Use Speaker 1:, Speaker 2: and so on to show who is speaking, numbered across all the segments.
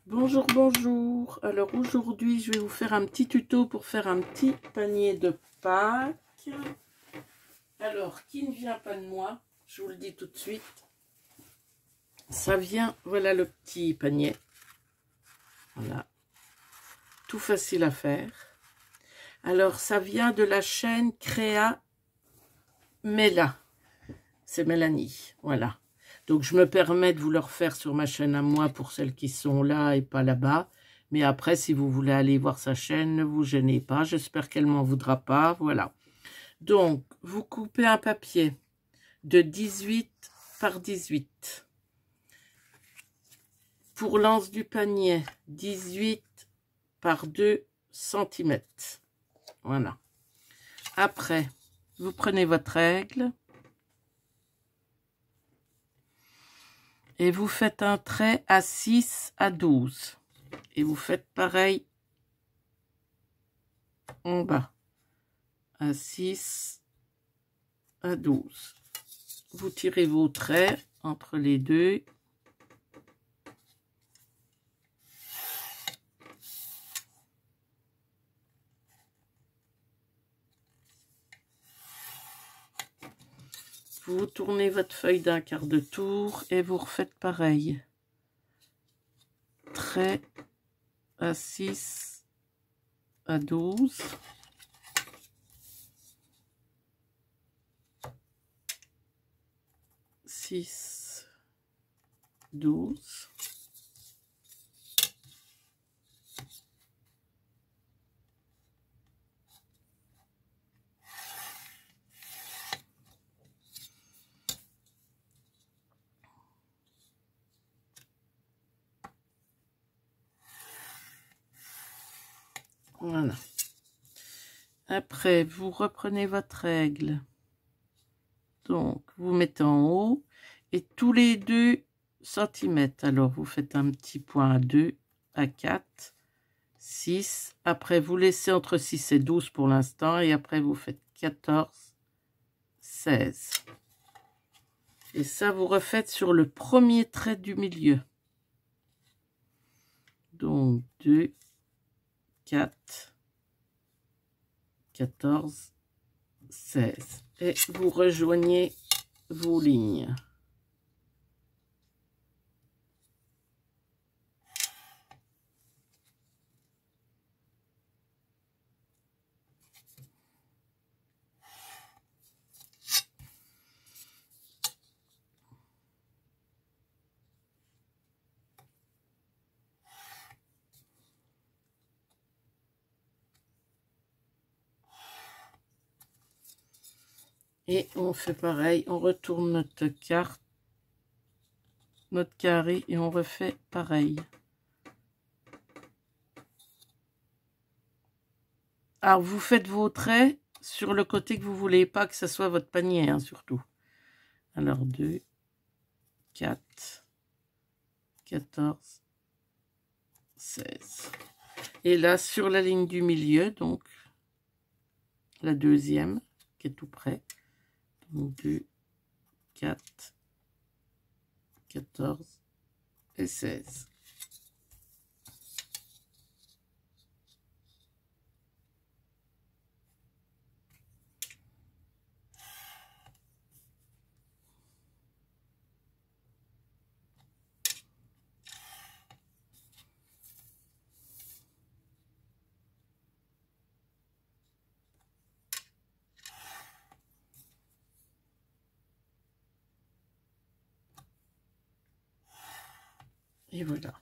Speaker 1: Bonjour, bonjour. Alors aujourd'hui, je vais vous faire un petit tuto pour faire un petit panier de Pâques. Alors, qui ne vient pas de moi, je vous le dis tout de suite. Ça vient, voilà le petit panier. Voilà. Tout facile à faire. Alors, ça vient de la chaîne Créa Mela. C'est Mélanie, voilà. Donc, je me permets de vous le refaire sur ma chaîne à moi pour celles qui sont là et pas là-bas. Mais après, si vous voulez aller voir sa chaîne, ne vous gênez pas. J'espère qu'elle m'en voudra pas. Voilà. Donc, vous coupez un papier de 18 par 18. Pour l'anse du panier, 18 par 2 cm. Voilà. Après, vous prenez votre règle. Et vous faites un trait à 6 à 12. Et vous faites pareil en bas. À 6 à 12. Vous tirez vos traits entre les deux. Vous tournez votre feuille d'un quart de tour et vous refaites pareil. Trait à 6 à 12. Six, 12. Voilà. Après, vous reprenez votre règle. Donc, vous mettez en haut et tous les 2 cm. Alors, vous faites un petit point à 2, à 4, 6. Après, vous laissez entre 6 et 12 pour l'instant. Et après, vous faites 14, 16. Et ça, vous refaites sur le premier trait du milieu. Donc, 2, 4, 14, 16. Et vous rejoignez vos lignes. Et on fait pareil, on retourne notre carte, notre carré et on refait pareil. Alors vous faites vos traits sur le côté que vous voulez pas que ce soit votre panier, hein, surtout. Alors 2, 4, 14, 16. Et là sur la ligne du milieu, donc la deuxième qui est tout près. Donc 2, 4, 14 et 16. Et voilà.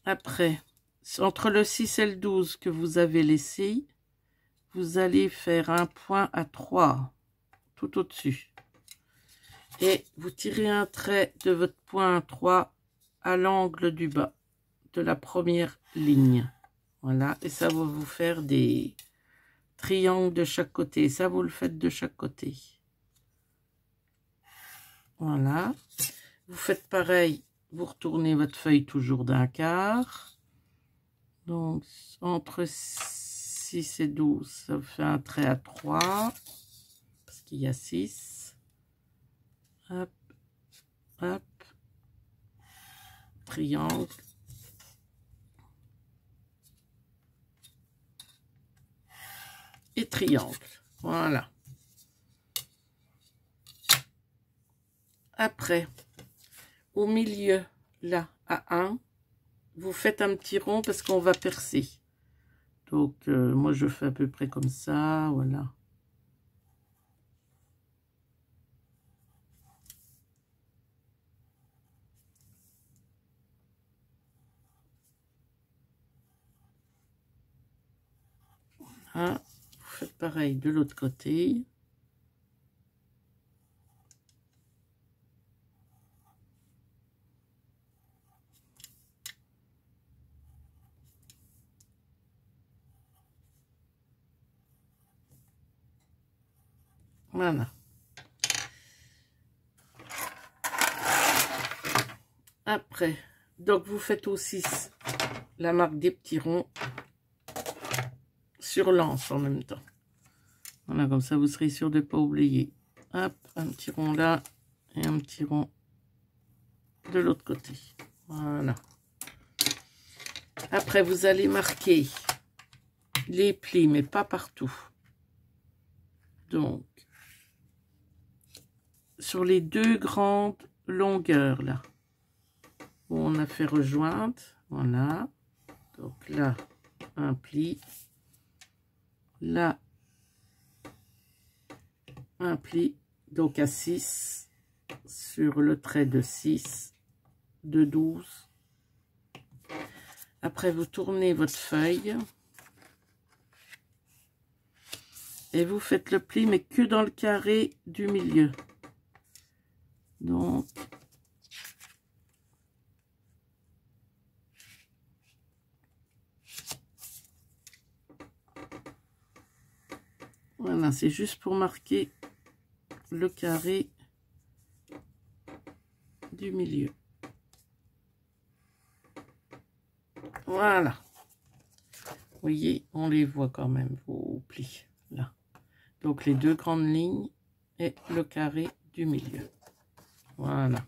Speaker 1: Après, entre le 6 et le 12 que vous avez laissé, vous allez faire un point à 3 tout au-dessus. Et vous tirez un trait de votre point à 3 à l'angle du bas de la première ligne. Voilà, et ça va vous faire des triangles de chaque côté. Ça, vous le faites de chaque côté. Voilà. Vous faites pareil, vous retournez votre feuille toujours d'un quart. Donc, entre 6 et 12, ça fait un trait à 3, parce qu'il y a 6. Hop, hop. triangle. Et triangle. Voilà. Après, au milieu, là, à 1, vous faites un petit rond parce qu'on va percer. Donc, moi, je fais à peu près comme ça, voilà. Voilà. Vous faites pareil de l'autre côté. Voilà. Après, donc vous faites aussi la marque des petits ronds sur l'anse en même temps. Voilà, comme ça vous serez sûr de ne pas oublier. Hop, un petit rond là et un petit rond de l'autre côté. Voilà. Après, vous allez marquer les plis, mais pas partout. Donc, sur les deux grandes longueurs là, où on a fait rejoindre, voilà. Donc là, un pli. Là, un pli. Donc à 6 sur le trait de 6, de 12. Après, vous tournez votre feuille. Et vous faites le pli, mais que dans le carré du milieu. Donc, voilà, c'est juste pour marquer le carré du milieu. Voilà. Vous voyez, on les voit quand même, vos plis, là. Donc, les deux grandes lignes et le carré du milieu. Voilà.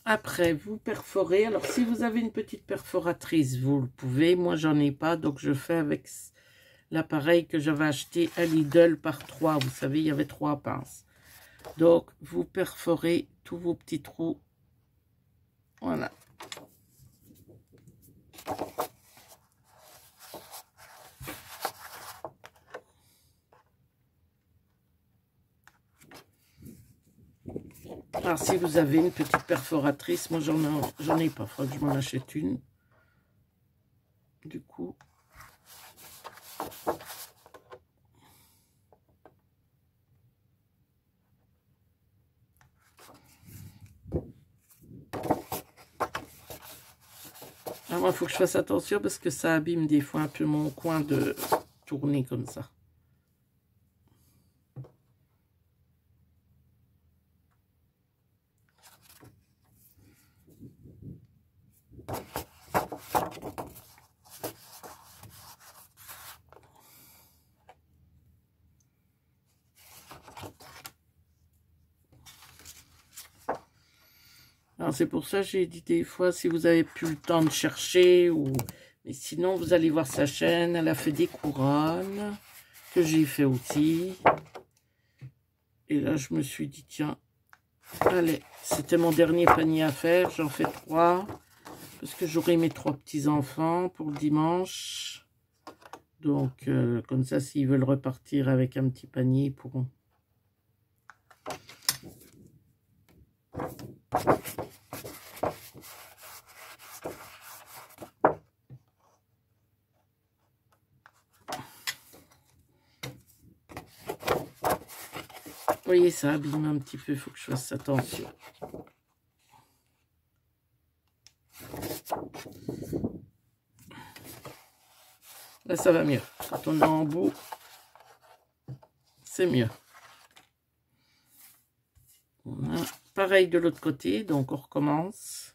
Speaker 1: Après, vous perforez. Alors, si vous avez une petite perforatrice, vous le pouvez. Moi, j'en ai pas, donc je fais avec l'appareil que j'avais acheté à Lidl par 3. Vous savez, il y avait 3 pinces. Donc, vous perforez tous vos petits trous. Voilà. Alors, si vous avez une petite perforatrice, moi, j'en ai pas. Il faudra que je m'en achète une. Du coup... Ah, moi, il faut que je fasse attention parce que ça abîme des fois un peu mon coin de tourner comme ça. Alors, c'est pour ça que j'ai dit des fois, si vous avez plus le temps de chercher, ou... mais sinon, vous allez voir sa chaîne. Elle a fait des couronnes, que j'ai fait aussi. Et là, je me suis dit, tiens, allez, c'était mon dernier panier à faire. J'en fais 3, parce que j'aurai mes 3 petits-enfants pour le dimanche. Donc, comme ça, s'ils veulent repartir avec un petit panier, ils pourront. Vous voyez, ça abîme un petit peu, il faut que je fasse attention. Là, ça va mieux. Quand on est en bout, c'est mieux. Voilà. Pareil de l'autre côté, donc on recommence.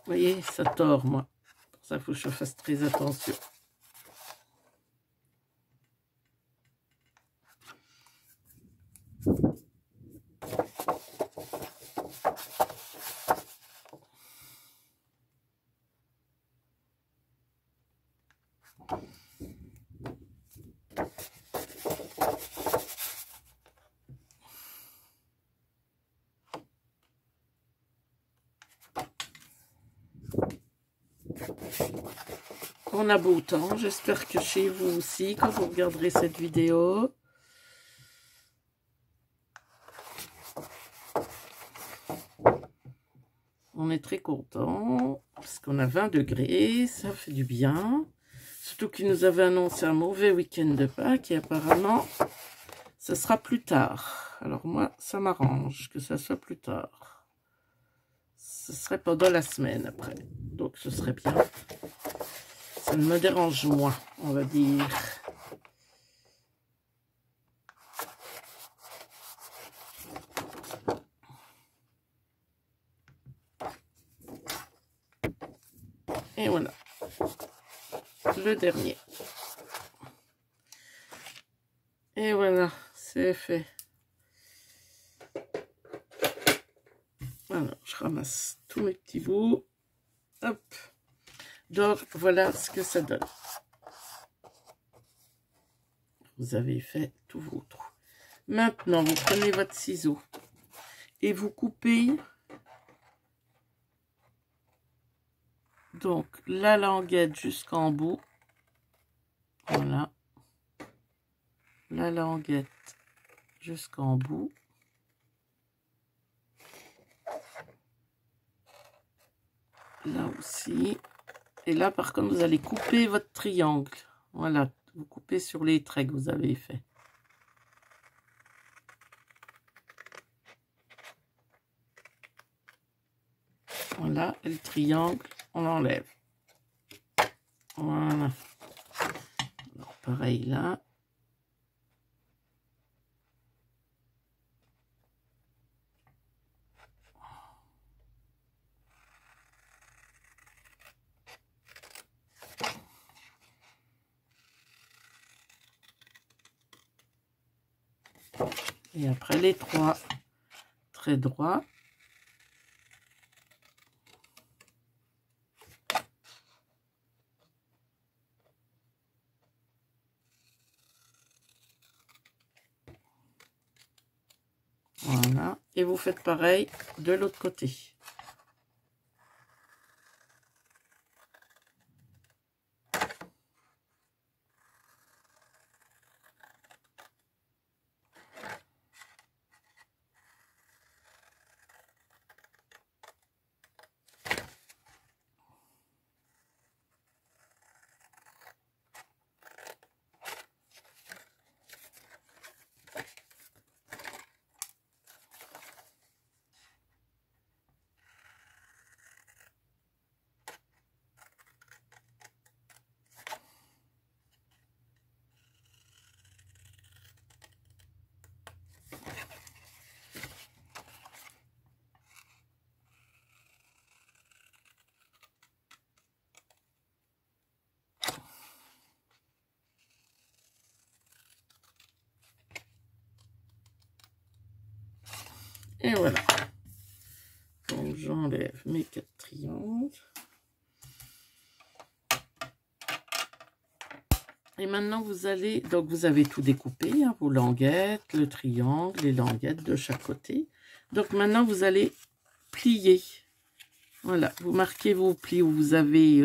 Speaker 1: voyez, ça tord, moi. Pour ça, il faut que je fasse très attention. On a beau temps, j'espère que chez vous aussi, quand vous regarderez cette vidéo. On est très content parce qu'on a 20 degrés, ça fait du bien. Surtout qu'ils nous avaient annoncé un mauvais week-end de Pâques et apparemment, ça sera plus tard. Alors moi, ça m'arrange que ça soit plus tard. Ce serait pendant la semaine après. Donc ce serait bien. Ça me dérange moins, on va dire. Et voilà. Le dernier. Et voilà, c'est fait. Alors, je ramasse tous mes petits bouts. Hop. Donc, voilà ce que ça donne. Vous avez fait tout vos trous. Maintenant, vous prenez votre ciseau et vous coupez donc la languette jusqu'en bout. Voilà. La languette jusqu'en bout. Là aussi. Et là, par contre, vous allez couper votre triangle. Voilà. Vous coupez sur les traits que vous avez fait. Voilà. Et le triangle, on l'enlève. Voilà. Alors, pareil là. Et après les 3 traits droits. Voilà. Et vous faites pareil de l'autre côté. Et voilà. Donc j'enlève mes 4 triangles. Et maintenant vous allez, donc vous avez tout découpé, hein, vos languettes, le triangle, les languettes de chaque côté. Donc maintenant vous allez plier. Voilà, vous marquez vos plis où vous avez...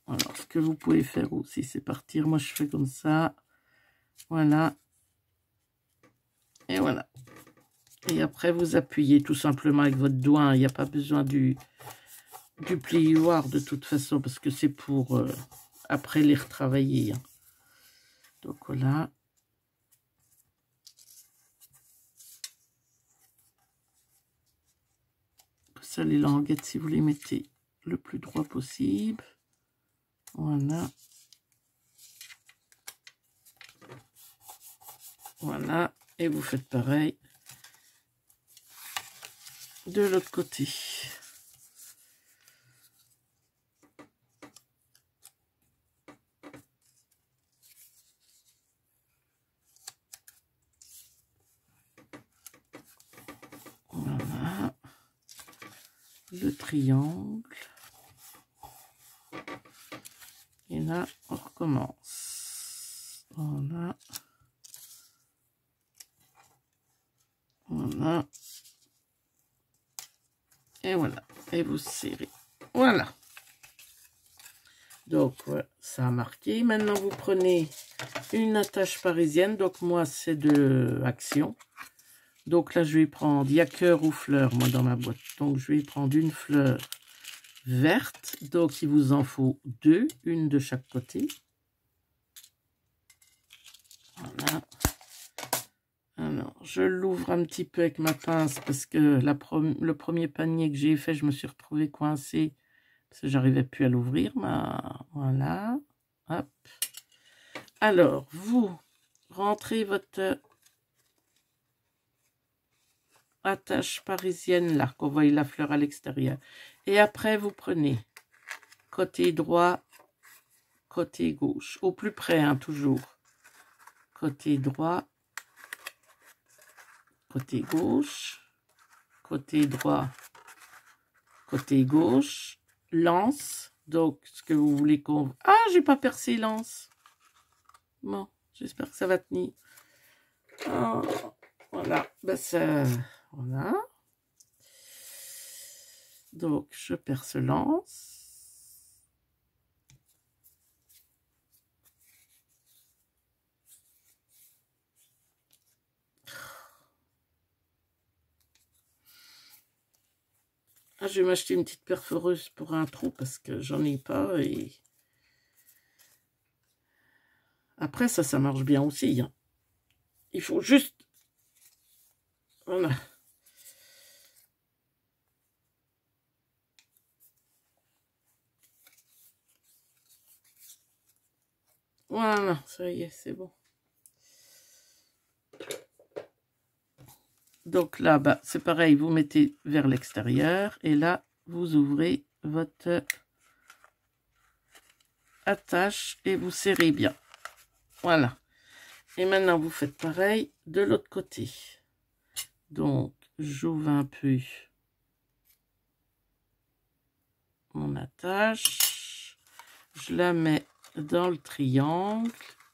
Speaker 1: alors ce que vous pouvez faire aussi, c'est partir. Moi je fais comme ça. Voilà. Et voilà. Et après, vous appuyez tout simplement avec votre doigt. Il n'y a pas besoin du plioir de toute façon, parce que c'est pour après les retravailler. Hein. Donc voilà. Ça, les languettes, si vous les mettez le plus droit possible. Voilà. Voilà. Et vous faites pareil de l'autre côté. le triangle. Et là, on recommence. Voilà. Voilà. Et voilà. Et vous serrez. Voilà. Donc, ouais, ça a marqué. Maintenant, vous prenez une attache parisienne. Donc, moi, c'est de Action. Donc là, je vais prendre, il y a cœur ou fleur, moi, dans ma boîte. Donc, je vais prendre une fleur verte. Donc, il vous en faut deux, une de chaque côté. Voilà. Alors, je l'ouvre un petit peu avec ma pince parce que le premier panier que j'ai fait, je me suis retrouvée coincée parce que j'arrivais plus à l'ouvrir. Voilà. Hop. Alors, vous rentrez votre attache parisienne là, qu'on voit la fleur à l'extérieur. Et après, vous prenez côté droit, côté gauche. Au plus près, hein, toujours. Côté droit, côté gauche, côté droit, côté gauche, lance. Donc, ce que vous voulez qu'on... Ah, j'ai pas percé lance. Bon, j'espère que ça va tenir. Oh, voilà, ben ça... Voilà. Donc, je perce lance. Ah, je vais m'acheter une petite perforeuse pour un trou parce que j'en ai pas et... Après, ça marche bien aussi. Hein. Il faut juste... Voilà. Voilà, ça y est, c'est bon. Donc là, bah, c'est pareil, vous mettez vers l'extérieur et là, vous ouvrez votre attache et vous serrez bien. Voilà. Et maintenant, vous faites pareil de l'autre côté. Donc, j'ouvre un peu mon attache. Je la mets dans le triangle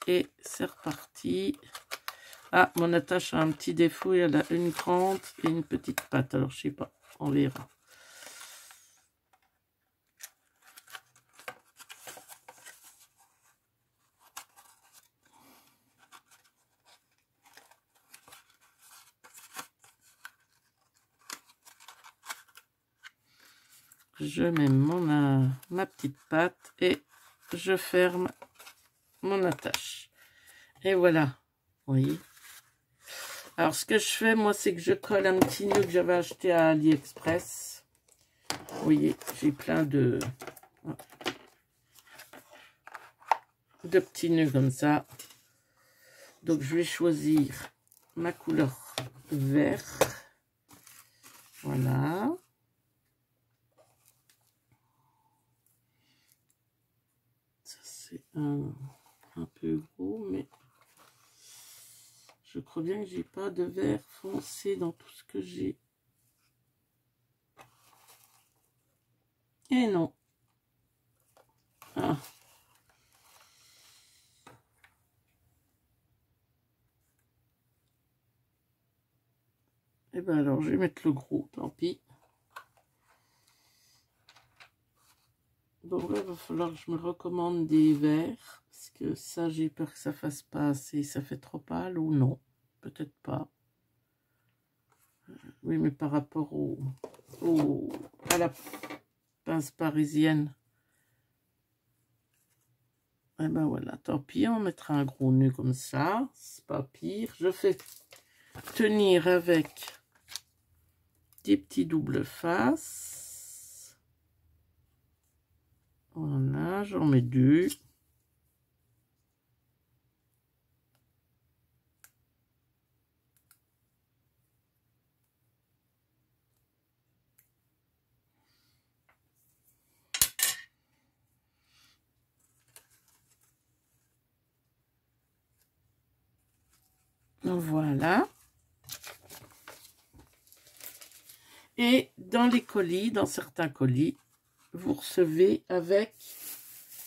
Speaker 1: et c'est reparti. Ah, mon attache a un petit défaut, elle a une grande et une petite patte. Alors, je sais pas, on verra. Je mets ma petite patte et je ferme mon attache. Et voilà, vous voyez. Alors, ce que je fais, moi, c'est que je colle un petit nœud que j'avais acheté à AliExpress. Vous voyez, j'ai plein de petits nœuds comme ça. Donc, je vais choisir ma couleur vert. Voilà. Ça, c'est un peu gros, mais je crois bien que j'ai pas de vert foncé dans tout ce que j'ai. Et non. Ah. Et ben alors, je vais mettre le gros, tant pis. Donc là, il va falloir que je me recommande des verts. Parce que ça, j'ai peur que ça fasse pas assez. Ça fait trop pâle ou non. Peut-être pas. Oui, mais par rapport à la pince parisienne. Et ben voilà, tant pis, on mettra un gros nœud comme ça. C'est pas pire. Je fais tenir avec des petits doubles faces. Voilà, j'en mets deux. Voilà. Et dans les colis, dans certains colis, vous recevez avec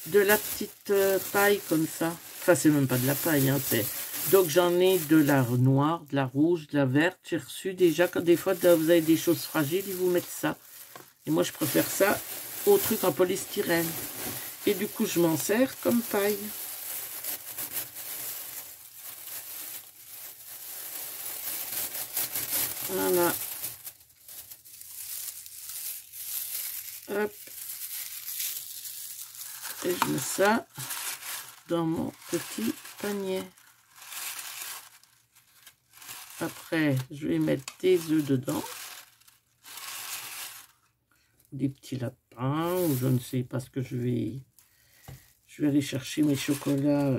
Speaker 1: de la petite paille comme ça. Enfin, c'est même pas de la paille, hein, c'est... Donc, j'en ai de la noire, de la rouge, de la verte. J'ai reçu déjà, quand des fois, vous avez des choses fragiles, ils vous mettent ça. Et moi, je préfère ça au truc en polystyrène. Et du coup, je m'en sers comme paille. Voilà. Hop. Et je mets ça dans mon petit panier. Après, je vais mettre des œufs dedans. Des petits lapins, ou je ne sais pas ce que je vais... Je vais aller chercher mes chocolats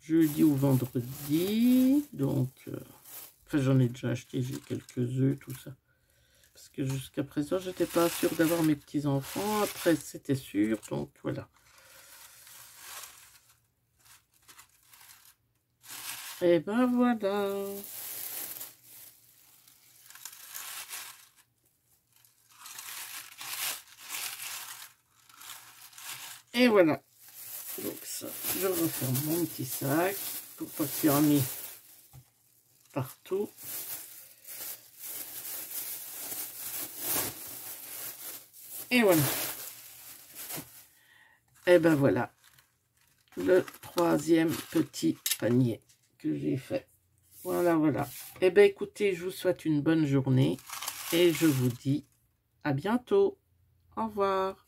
Speaker 1: jeudi ou vendredi. Donc, enfin, j'en ai déjà acheté, j'ai quelques œufs, tout ça. Parce que jusqu'à présent, j'étais pas sûre d'avoir mes petits-enfants. Après, c'était sûr, donc voilà. Et ben voilà. Et voilà. Donc ça, je referme mon petit sac pour pas qu'il y en ait partout. Et voilà. Et ben voilà. Le troisième petit panier que j'ai fait. Voilà, voilà. Et ben écoutez, je vous souhaite une bonne journée et je vous dis à bientôt. Au revoir.